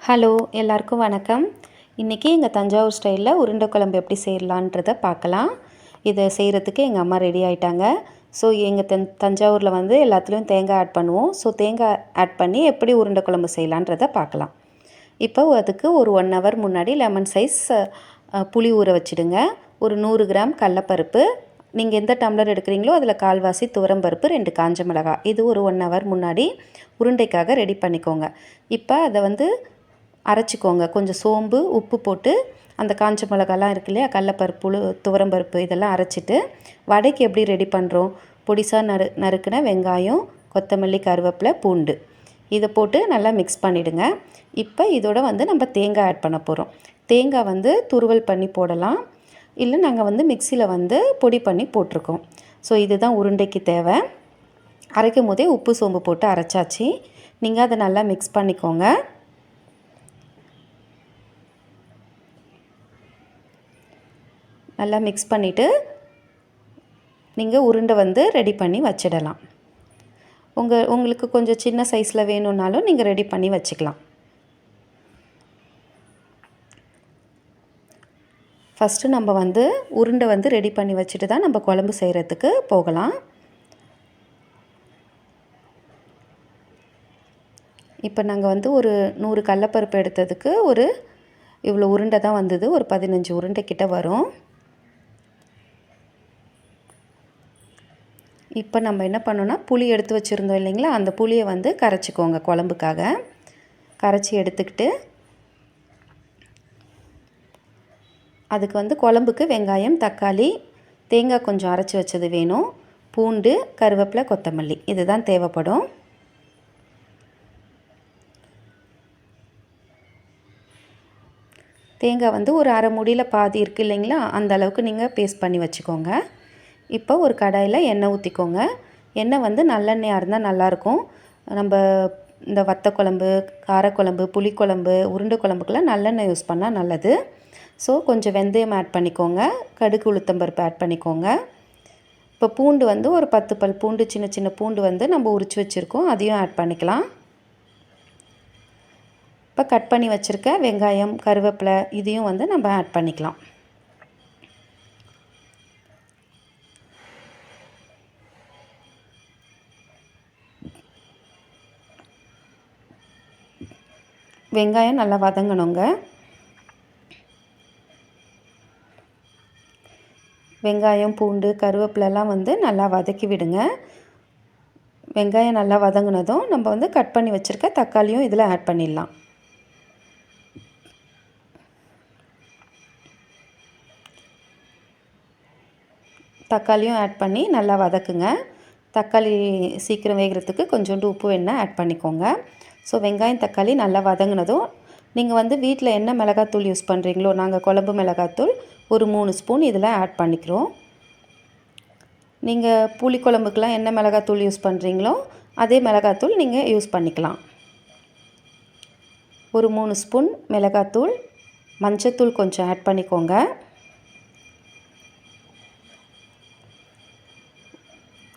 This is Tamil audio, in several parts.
ஹலோ எல்லாருக்கும் வணக்கம். இன்றைக்கி எங்கள் தஞ்சாவூர் ஸ்டைலில் உருண்டை குழம்பு எப்படி செய்யலான்றதை பார்க்கலாம். இதை செய்கிறதுக்கு எங்கள் அம்மா ரெடி ஆகிட்டாங்க. ஸோ எங்கள் தஞ்சாவூரில் வந்து எல்லாத்துலேயும் தேங்காய் ஆட் பண்ணுவோம். ஸோ தேங்காய் ஆட் பண்ணி எப்படி உருண்டை குழம்பு செய்யலான்றதை பார்க்கலாம். இப்போ அதுக்கு ஒரு 1 ஹவர் முன்னாடி லெமன் சைஸ் புளி ஊற வச்சுடுங்க. ஒரு 100 கிராம் கடலப்பருப்பு, நீங்கள் எந்த டம்ளர் எடுக்கிறீங்களோ அதில் கால்வாசி துவரம்பருப்பு, 2 காஞ்ச மிளகாய், இது ஒரு 1 ஹவர் முன்னாடி உருண்டைக்காக ரெடி பண்ணிக்கோங்க. இப்போ அதை வந்து அரைச்சிக்கோங்க. கொஞ்சம் சோம்பு, உப்பு போட்டு அந்த காஞ்ச மிளகாலாம் இருக்கு இல்லையா, கடலப்பருப்பு, துவரம்பருப்பு இதெல்லாம் அரைச்சிட்டு வடைக்கு எப்படி ரெடி பண்ணுறோம், பொடிசாக நறுக்கின வெங்காயம், கொத்தமல்லி, கருவேப்பிலை, பூண்டு இதை போட்டு நல்லா மிக்ஸ் பண்ணிவிடுங்க. இப்போ இதோட வந்து நம்ம தேங்காய் ஆட் பண்ண போகிறோம். தேங்காய் வந்து துருவல் பண்ணி போடலாம், இல்லை நாங்கள் வந்து மிக்சியில் வந்து பொடி பண்ணி போட்டிருக்கோம். ஸோ இதுதான் உருண்டைக்கு தேவை. அரைக்கும் போதே உப்பு சோம்பு போட்டு அரைச்சாச்சு. நீங்கள் அதை நல்லா மிக்ஸ் பண்ணிக்கோங்க. நல்லா மிக்ஸ் பண்ணிவிட்டு நீங்கள் உருண்டை வந்து ரெடி பண்ணி வச்சிடலாம். உங்களுக்கு கொஞ்சம் சின்ன சைஸில் வேணும்னாலும் நீங்கள் ரெடி பண்ணி வச்சுக்கலாம். ஃபஸ்ட்டு நம்ம வந்து உருண்டை வந்து ரெடி பண்ணி வச்சுட்டு தான் நம்ம குழம்பு செய்கிறதுக்கு போகலாம். இப்போ நாங்கள் வந்து ஒரு 100 கடலப்பருப்பு எடுத்ததுக்கு இவ்வளோ உருண்டை தான் வந்தது. ஒரு 15 உருண்டை கிட்ட வரும். இப்போ நம்ம என்ன பண்ணோன்னா, புளி எடுத்து வச்சுருந்தோம் இல்லைங்களா, அந்த புளியை வந்து கரைச்சிக்கோங்க. குழம்புக்காக கரைச்சி எடுத்துக்கிட்டு அதுக்கு வந்து குழம்புக்கு வெங்காயம், தக்காளி, தேங்காய் கொஞ்சம் அரைச்சி வச்சது வேணும், பூண்டு, கருவேப்பிலை, கொத்தமல்லி இதுதான் தேவைப்படும். தேங்காய் வந்து ஒரு அரை மூடியில் பாதி இருக்குது இல்லைங்களா, அந்த அளவுக்கு நீங்கள் பேஸ்ட் பண்ணி வச்சுக்கோங்க. இப்போ ஒரு கடாயில் எண்ணெய் ஊற்றிக்கோங்க. எண்ணெய் வந்து நல்லெண்ணெயாக இருந்தால் நல்லாயிருக்கும். நம்ம இந்த வத்த குழம்பு, காரக்குழம்பு, புளிக்குழம்பு, உருண்டை குழம்புக்கெல்லாம் நல்லெண்ணெய் யூஸ் பண்ணால் நல்லது. ஸோ கொஞ்சம் வெந்தயம் ஆட் பண்ணிக்கோங்க, கடுகு, உளுத்தம்பருப்பு ஆட் பண்ணிக்கோங்க. இப்போ பூண்டு வந்து ஒரு 10 பல் பூண்டு, சின்ன சின்ன பூண்டு வந்து நம்ம உரித்து வச்சுருக்கோம், அதையும் ஆட் பண்ணிக்கலாம். இப்போ கட் பண்ணி வச்சுருக்க வெங்காயம், கருவேப்பிலை இதையும் வந்து நம்ம ஆட் பண்ணிக்கலாம். வெங்காயம் நல்லா வதங்கணுங்க. வெங்காயம், பூண்டு, கருவேப்பிலெல்லாம் வந்து நல்லா வதக்கி விடுங்க. வெங்காயம் நல்லா வதங்கினதும் நம்ம வந்து கட் பண்ணி வச்சுருக்க தக்காளியும் இதில் ஆட் பண்ணிடலாம். தக்காளியும் ஆட் பண்ணி நல்லா வதக்குங்க. தக்காளி சீக்கிரம் வேகிறதுக்கு கொஞ்சோண்டு உப்பு வேணால் ஆட் பண்ணிக்கோங்க. ஸோ வெங்காயம், தக்காளி நல்லா வதங்கினதும் நீங்கள் வந்து வீட்டில் என்ன மிளகாத்தூள் யூஸ் பண்ணுறீங்களோ, நாங்கள் குழம்பு மிளகாத்தூள் ஒரு 3 ஸ்பூன் இதில் ஆட் பண்ணிக்கிறோம். நீங்கள் புளிக்குழம்புக்கெலாம் என்ன மிளகாத்தூள் யூஸ் பண்ணுறீங்களோ அதே மிளகாத்தூள் நீங்கள் யூஸ் பண்ணிக்கலாம். ஒரு 3 ஸ்பூன் மிளகாத்தூள், மஞ்சத்தூள் கொஞ்சம் ஆட் பண்ணிக்கோங்க.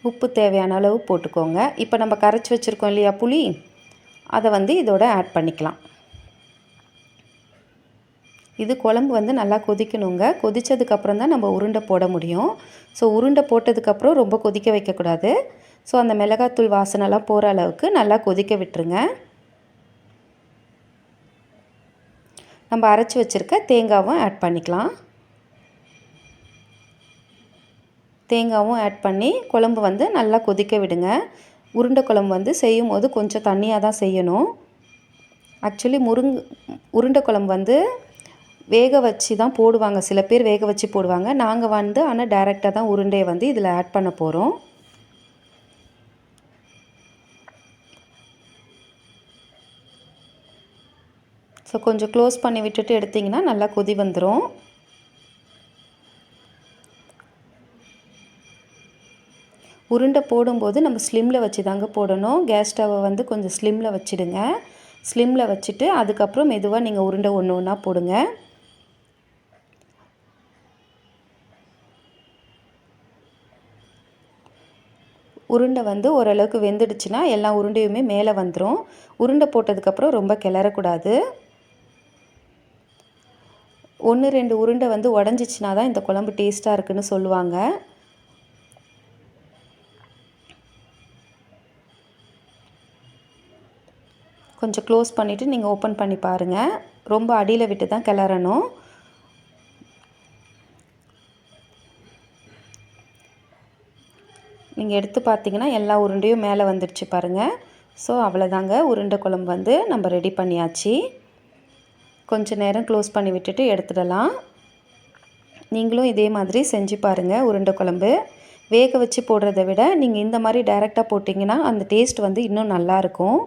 உப்பு தேவையான அளவு போட்டுக்கோங்க. இப்போ நம்ம கரைச்சி வச்சுருக்கோம் இல்லையா புளி, அதை வந்து இதோட ஆட் பண்ணிக்கலாம். இது குழம்பு வந்து நல்லா கொதிக்கணுங்க. கொதித்ததுக்கப்புறம் தான் நம்ம உருண்டை போட முடியும். ஸோ உருண்டை போட்டதுக்கப்புறம் ரொம்ப கொதிக்க வைக்கக்கூடாது. ஸோ அந்த மிளகாத்தூள் வாசனைலாம் போகிற அளவுக்கு நல்லா கொதிக்க விட்டுருங்க. நம்ம அரைச்சி வச்சுருக்க தேங்காவும் ஆட் பண்ணிக்கலாம். தேங்காவும் ஆட் பண்ணி குழம்பு வந்து நல்லா கொதிக்க விடுங்க. உருண்டை குழம்பு வந்து செய்யும் போது கொஞ்சம் தண்ணியாக தான் செய்யணும். ஆக்சுவலி உருண்டை குழம்பு வந்து வேக வச்சு தான் போடுவாங்க. சில பேர் வேக வச்சு போடுவாங்க. நாங்கள் வந்து ஆனால் டைரெக்டாக தான் உருண்டையை வந்து இதில் ஆட் பண்ண போகிறோம். ஸோ கொஞ்சம் க்ளோஸ் பண்ணி விட்டுட்டு எடுத்திங்கன்னா நல்லா கொதி வந்துடும். உருண்டை போடும்போது நம்ம ஸ்லிம்மில் வச்சு தாங்க போடணும். கேஸ் ஸ்டவ்வை வந்து கொஞ்சம் ஸ்லிம்மில் வச்சுடுங்க. ஸ்லிம்மில் வச்சுட்டு அதுக்கப்புறம் மெதுவாக நீங்கள் உருண்டை ஒன்று ஒன்றா போடுங்க. உருண்டை வந்து ஓரளவுக்கு வெந்துடுச்சுன்னா எல்லா உருண்டையுமே மேலே வந்துடும். உருண்டை போட்டதுக்கப்புறம் ரொம்ப கிளறக்கூடாது. 1, 2 உருண்டை வந்து உடஞ்சிச்சினா தான் இந்த குழம்பு டேஸ்ட்டாக இருக்குன்னு சொல்லுவாங்க. கொஞ்சம் க்ளோஸ் பண்ணிவிட்டு நீங்கள் ஓப்பன் பண்ணி பாருங்கள். ரொம்ப அடியில் விட்டு தான் கிளறணும். நீங்கள் எடுத்து பார்த்தீங்கன்னா எல்லா உருண்டையும் மேலே வந்துடுச்சு பாருங்கள். ஸோ அவ்வளோதாங்க, உருண்டை குழம்பு வந்து நம்ம ரெடி பண்ணியாச்சு. கொஞ்சம் நேரம் க்ளோஸ் பண்ணி விட்டுட்டு எடுத்துடலாம். நீங்களும் இதே மாதிரி செஞ்சு பாருங்கள். உருண்டை குழம்பு வேக வச்சு போடுறத விட நீங்கள் இந்த மாதிரி டைரெக்டாக போட்டிங்கன்னா அந்த டேஸ்ட் வந்து இன்னும் நல்லாயிருக்கும்.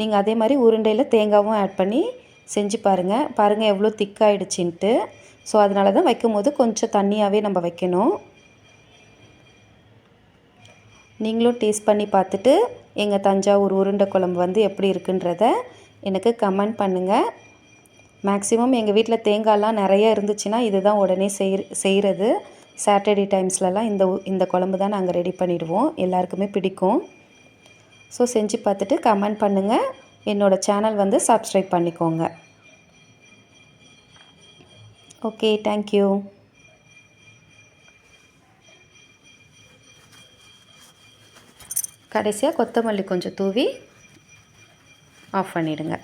நீங்கள் அதே மாதிரி உருண்டையில் தேங்காவும் ஆட் பண்ணி செஞ்சு பாருங்கள். பாருங்கள் எவ்வளோ திக்காயிடுச்சின்ட்டு. ஸோ அதனால தான் வைக்கும்போது கொஞ்சம் தண்ணியாகவே நம்ம வைக்கணும். நீங்களும் டேஸ்ட் பண்ணி பார்த்துட்டு எங்கள் தஞ்சாவூர் உருண்டை குழம்பு வந்து எப்படி இருக்குன்றத எனக்கு கமெண்ட் பண்ணுங்கள். மேக்ஸிமம் எங்கள் வீட்டில் தேங்காய்லாம் நிறைய இருந்துச்சுன்னா இதுதான் உடனே செய்கிறது. சாட்டர்டே டைம்ஸ்லலாம் இந்த குழம்பு தான் நாங்கள் ரெடி பண்ணிடுவோம். எல்லாருக்குமே பிடிக்கும். ஸோ செஞ்சு பார்த்துட்டு கமெண்ட் பண்ணுங்கள். என்னோடய சேனல் வந்து சப்ஸ்கிரைப் பண்ணிக்கோங்க. Okay, thank you. கடைசியாக கொத்தமல்லி கொஞ்சம் தூவி ஆஃப் பண்ணிவிடுங்க.